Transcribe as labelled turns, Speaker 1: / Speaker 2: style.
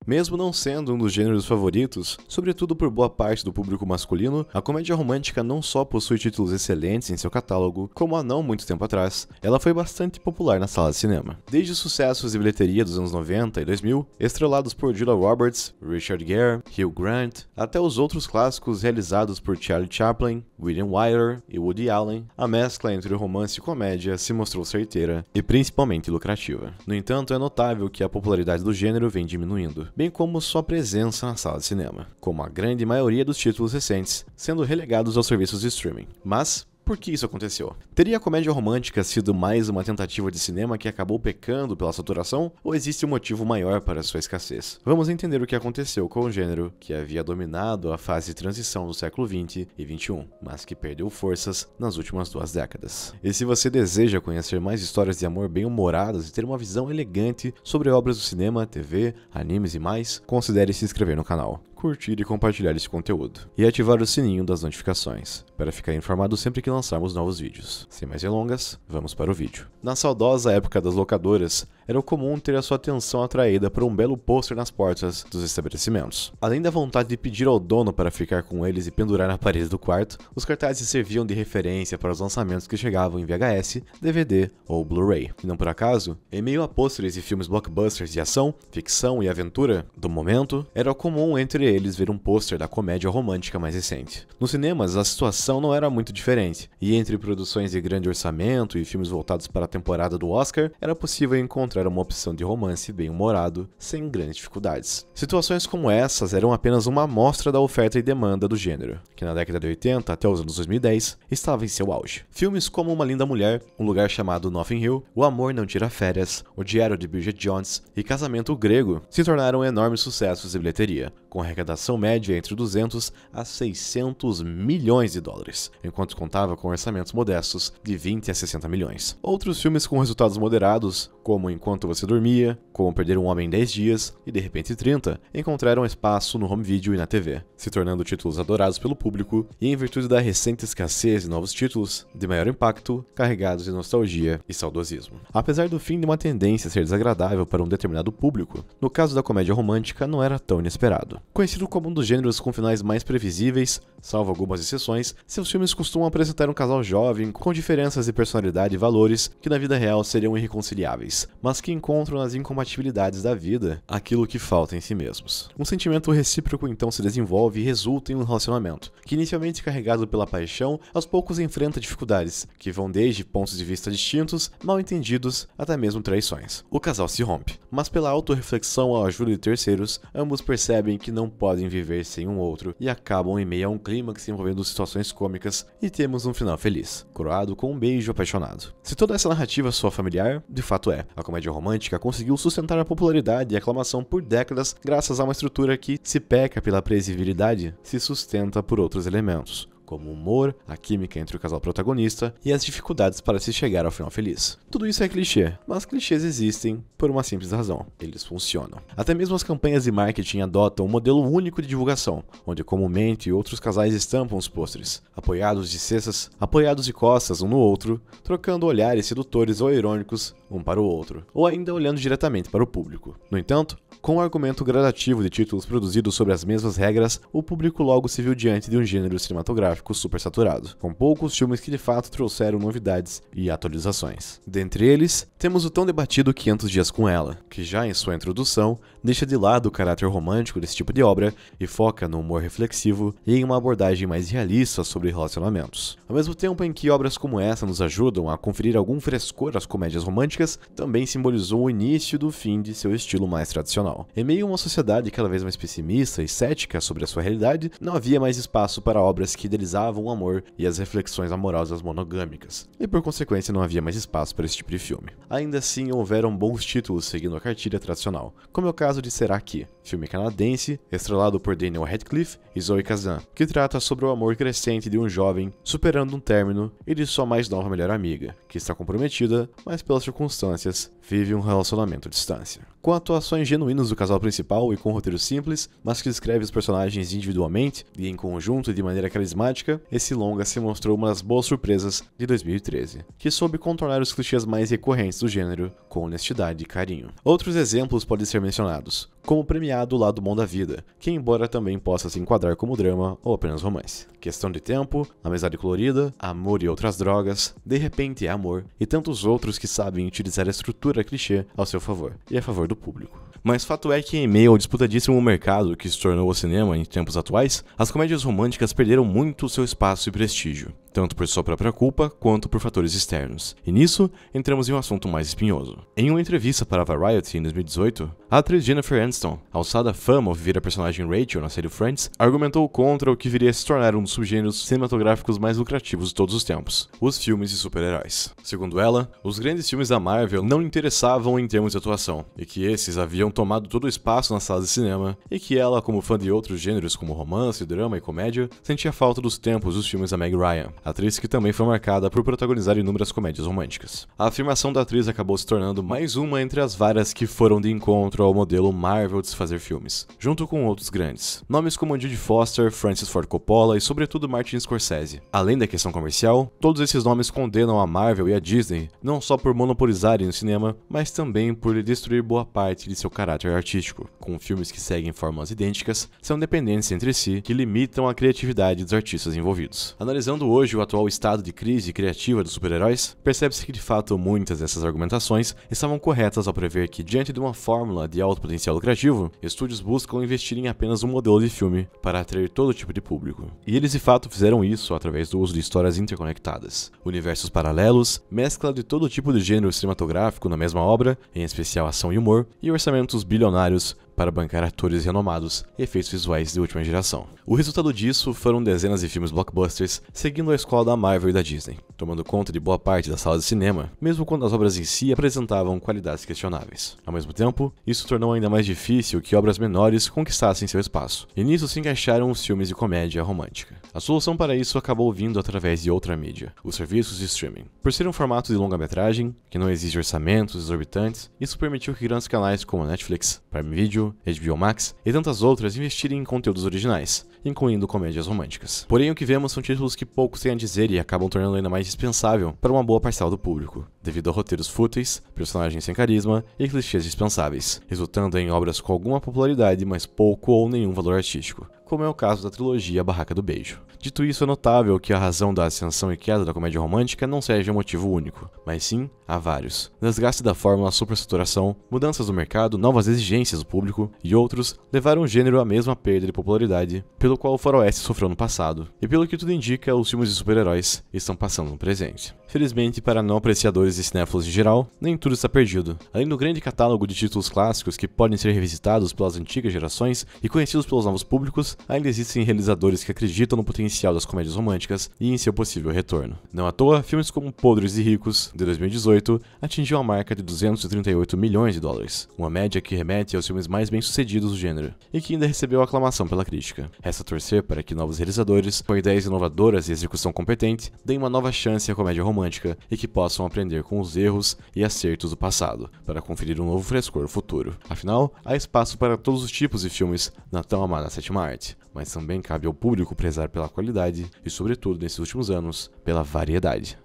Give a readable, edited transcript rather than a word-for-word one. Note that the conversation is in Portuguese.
Speaker 1: Mesmo não sendo um dos gêneros favoritos, sobretudo por boa parte do público masculino, a comédia romântica não só possui títulos excelentes em seu catálogo, como há não muito tempo atrás, ela foi bastante popular na sala de cinema. Desde os sucessos de bilheteria dos anos 90 e 2000, estrelados por Julia Roberts, Richard Gere, Hugh Grant, até os outros clássicos realizados por Charlie Chaplin, William Wyler e Woody Allen, a mescla entre romance e comédia se mostrou certeira e principalmente lucrativa. No entanto, é notável que a popularidade do gênero vem diminuindo, bem como sua presença na sala de cinema, como a grande maioria dos títulos recentes, sendo relegados aos serviços de streaming. Mas por que isso aconteceu? Teria a comédia romântica sido mais uma tentativa de cinema que acabou pecando pela saturação, ou existe um motivo maior para sua escassez? Vamos entender o que aconteceu com o gênero que havia dominado a fase de transição do século XX e XXI, mas que perdeu forças nas últimas 2 décadas. E se você deseja conhecer mais histórias de amor bem-humoradas e ter uma visão elegante sobre obras do cinema, TV, animes e mais, considere se inscrever no canal, curtir e compartilhar esse conteúdo, e ativar o sininho das notificações, para ficar informado sempre que lançarmos novos vídeos. Sem mais delongas, vamos para o vídeo. Na saudosa época das locadoras, era comum ter a sua atenção atraída por um belo pôster nas portas dos estabelecimentos. Além da vontade de pedir ao dono para ficar com eles e pendurar na parede do quarto, os cartazes serviam de referência para os lançamentos que chegavam em VHS, DVD ou Blu-ray. E não por acaso, em meio a pôsteres e filmes blockbusters de ação, ficção e aventura do momento, era comum entre eles ver um pôster da comédia romântica mais recente. Nos cinemas, a situação não era muito diferente, e entre produções de grande orçamento e filmes voltados para a temporada do Oscar, era possível encontrar uma opção de romance bem-humorado, sem grandes dificuldades. Situações como essas eram apenas uma amostra da oferta e demanda do gênero, que na década de 80 até os anos 2010 estava em seu auge. Filmes como Uma Linda Mulher, Um Lugar Chamado Notting Hill, O Amor Não Tira Férias, O Diário de Bridget Jones e Casamento Grego se tornaram enormes sucessos de bilheteria, com arrecadação média entre 200 a 600 milhões de dólares, enquanto contava com orçamentos modestos de 20 a 60 milhões. Outros filmes com resultados moderados, como Enquanto Você Dormia, Como Perder um Homem em 10 Dias e De Repente 30, encontraram espaço no home video e na TV, se tornando títulos adorados pelo público e, em virtude da recente escassez de novos títulos, de maior impacto, carregados de nostalgia e saudosismo. Apesar do fim de uma tendência a ser desagradável para um determinado público, no caso da comédia romântica não era tão inesperado. Conhecido como um dos gêneros com finais mais previsíveis, salvo algumas exceções, seus filmes costumam apresentar um casal jovem com diferenças de personalidade e valores que na vida real seriam irreconciliáveis, mas que encontram nas incompatibilidades da vida aquilo que falta em si mesmos. Um sentimento recíproco então se desenvolve e resulta em um relacionamento, que inicialmente carregado pela paixão, aos poucos enfrenta dificuldades, que vão desde pontos de vista distintos, mal entendidos, até mesmo traições. O casal se rompe, mas pela autorreflexão ou ajuda de terceiros, ambos percebem que não podem viver sem um outro e acabam em meio a um clímax envolvendo situações cômicas e temos um final feliz, coroado com um beijo apaixonado. Se toda essa narrativa soa familiar, de fato é. A comédia romântica conseguiu sustentar a popularidade e aclamação por décadas graças a uma estrutura que, se peca pela previsibilidade, se sustenta por outros elementos, como o humor, a química entre o casal protagonista e as dificuldades para se chegar ao final feliz. Tudo isso é clichê, mas clichês existem por uma simples razão: eles funcionam. Até mesmo as campanhas de marketing adotam um modelo único de divulgação, onde comumente outros casais estampam os pôsteres, apoiados de costas um no outro, trocando olhares sedutores ou irônicos um para o outro, ou ainda olhando diretamente para o público. No entanto, com o argumento gradativo de títulos produzidos sobre as mesmas regras, o público logo se viu diante de um gênero cinematográfico supersaturado, com poucos filmes que de fato trouxeram novidades e atualizações. Dentre eles, temos o tão debatido 500 Dias com Ela, que já em sua introdução deixa de lado o caráter romântico desse tipo de obra e foca no humor reflexivo e em uma abordagem mais realista sobre relacionamentos. Ao mesmo tempo em que obras como essa nos ajudam a conferir algum frescor às comédias românticas, também simbolizou o início do fim de seu estilo mais tradicional. Em meio a uma sociedade cada vez mais pessimista e cética sobre a sua realidade, não havia mais espaço para obras que idealizavam o amor e as reflexões amorosas monogâmicas, e por consequência não havia mais espaço para esse tipo de filme. Ainda assim, houveram bons títulos seguindo a cartilha tradicional, como é o caso de Será Que?, filme canadense, estrelado por Daniel Radcliffe e Zoe Kazan, que trata sobre o amor crescente de um jovem superando um término e de sua mais nova melhor amiga, que está comprometida, mas pelas circunstâncias vive um relacionamento à distância. Com atuações genuínas do casal principal e com um roteiro simples, mas que descreve os personagens individualmente e em conjunto de maneira carismática, esse longa se mostrou uma das boas surpresas de 2013, que soube contornar os clichês mais recorrentes do gênero com honestidade e carinho. Outros exemplos podem ser mencionados, como premiado o lado bom da vida, que embora também possa se enquadrar como drama ou apenas romance. Questão de tempo, amizade colorida, amor e outras drogas, de repente é amor, e tantos outros que sabem utilizar a estrutura clichê ao seu favor, e a favor do público. Mas fato é que em meio ao disputadíssimo mercado que se tornou o cinema em tempos atuais, as comédias românticas perderam muito seu espaço e prestígio, tanto por sua própria culpa quanto por fatores externos. E nisso, entramos em um assunto mais espinhoso. Em uma entrevista para a Variety em 2018, a atriz Jennifer Aniston, alçada à fama ao viver a personagem Rachel na série Friends, argumentou contra o que viria a se tornar um dos subgêneros cinematográficos mais lucrativos de todos os tempos, os filmes de super-heróis. Segundo ela, os grandes filmes da Marvel não interessavam em termos de atuação, e que esses haviam tomado todo o espaço nas salas de cinema, e que ela, como fã de outros gêneros como romance, drama e comédia, sentia falta dos tempos dos filmes da Meg Ryan, atriz que também foi marcada por protagonizar inúmeras comédias românticas. A afirmação da atriz acabou se tornando mais uma entre as várias que foram de encontro ao modelo Marvel de se fazer filmes, junto com outros grandes, nomes como Judy Foster, Francis Ford Coppola e sobretudo Martin Scorsese. Além da questão comercial, todos esses nomes condenam a Marvel e a Disney não só por monopolizarem o cinema, mas também por lhe destruir boa parte de seu caráter artístico, com filmes que seguem fórmulas idênticas, são dependentes entre si, que limitam a criatividade dos artistas envolvidos. Analisando hoje o atual estado de crise criativa dos super-heróis, percebe-se que de fato muitas dessas argumentações estavam corretas ao prever que, diante de uma fórmula de alto potencial lucrativo, estúdios buscam investir em apenas um modelo de filme para atrair todo tipo de público. E eles de fato fizeram isso através do uso de histórias interconectadas, universos paralelos, mescla de todo tipo de gênero cinematográfico na mesma obra, em especial ação e humor, e orçamentos bilionários para bancar atores renomados e efeitos visuais de última geração. O resultado disso foram dezenas de filmes blockbusters seguindo a escola da Marvel e da Disney, tomando conta de boa parte das salas de cinema, mesmo quando as obras em si apresentavam qualidades questionáveis. Ao mesmo tempo, isso tornou ainda mais difícil que obras menores conquistassem seu espaço, e nisso se encaixaram os filmes de comédia romântica. A solução para isso acabou vindo através de outra mídia, os serviços de streaming. Por ser um formato de longa-metragem, que não exige orçamentos exorbitantes, isso permitiu que grandes canais como Netflix, Prime Video, HBO Max e tantas outras investirem em conteúdos originais, incluindo comédias românticas. Porém, o que vemos são títulos que poucos têm a dizer e acabam tornando ainda mais dispensável para uma boa parcela do público, devido a roteiros fúteis, personagens sem carisma e clichês dispensáveis, resultando em obras com alguma popularidade, mas pouco ou nenhum valor artístico, como é o caso da trilogia Barraca do Beijo. Dito isso, é notável que a razão da ascensão e queda da comédia romântica não seja um motivo único, mas sim há vários. Desgaste da fórmula, supersaturação, mudanças do mercado, novas exigências do público e outros levaram o gênero à mesma perda de popularidade pelo qual o faroeste sofreu no passado, e pelo que tudo indica, os filmes de super-heróis estão passando no presente. Felizmente, para não apreciadores e cinéfilos em geral, nem tudo está perdido. Além do grande catálogo de títulos clássicos que podem ser revisitados pelas antigas gerações e conhecidos pelos novos públicos, ainda existem realizadores que acreditam no potencial das comédias românticas e em seu possível retorno. Não à toa, filmes como Podres e Ricos, de 2018, atingiu a marca de 238 milhões de dólares, uma média que remete aos filmes mais bem-sucedidos do gênero, e que ainda recebeu aclamação pela crítica. Resta torcer para que novos realizadores, com ideias inovadoras e execução competente, deem uma nova chance à comédia romântica e que possam aprender com os erros e acertos do passado, para conferir um novo frescor futuro. Afinal, há espaço para todos os tipos de filmes na tão amada sétima arte, mas também cabe ao público prezar pela qualidade e, sobretudo nesses últimos anos, pela variedade.